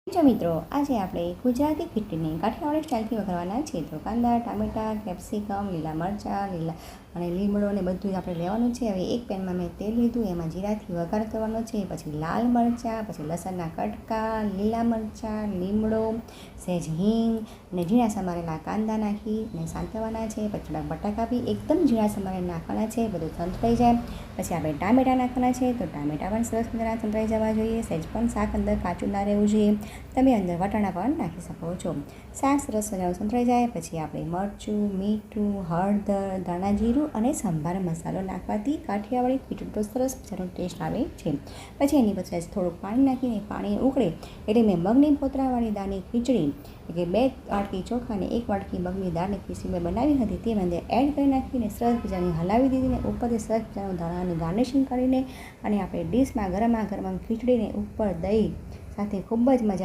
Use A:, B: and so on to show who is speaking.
A: જો મિત્રો, આજે આપણે ગુજરાતી ખીચડીને કાઠિયાવાડી સ્ટાઇલથી વઘારવાના છે. તો કાંદા, ટામેટાં, કેપ્સિકમ, લીલા મરચાં, લીલા અને લીમડો ને બધું આપણે લેવાનું છે. હવે એક પેનમાં મેં તેલ લીધું, એમાં જીરાથી વઘાર કરવાનો છે. પછી લાલ મરચાં, પછી લસણના કટકા, લીલા મરચાં, લીમડો, સહેજ હિંગ અને ઝીણા સમારેલા કાંદા નાખી અને સાંતળવાના છે. પછી થોડાક બટાકા બી એકદમ ઝીણા સમારે નાખવાના છે. બધું સંતળાઈ જાય પછી આપણે ટામેટાં નાખવાના છે. તો ટામેટાં પણ સરસ મજાના સંતળાઈ જવા જોઈએ. સહેજ પણ શાક અંદર કાચું ના રહેવું જોઈએ. તમે અંદર વટાણા પણ નાખી શકો છો. શાક સરસ મજાનું સંતળાઈ જાય પછી આપણે મરચું, મીઠું, હળદર, ધાણા જીરું અને સંભાર મસાલો નાખવાથી કાઠિયાવાડી ખીચડીનો સરસ મજાનો ટેસ્ટ આવે છે. પછી એની પછી થોડુંક પાણી નાખીને પાણી ઉકળે એટલે મેં મગની ફોતરાવાળી દાળની ખીચડી એટલે 2 વાટકી ચોખા અને 1 વાટકી મગની દાળની ખીચડી મેં બનાવી હતી તે અંદર એડ કરી નાખીને સરસ મજાની હલાવી દીધીને ઉપરથી સરસ મજાનું ધાણાની ગાર્નિશિંગ કરીને અને આપણે ડીશમાં ગરમા ગરમ ખીચડીને ઉપર દહીં સાથે ખૂબ જ મજા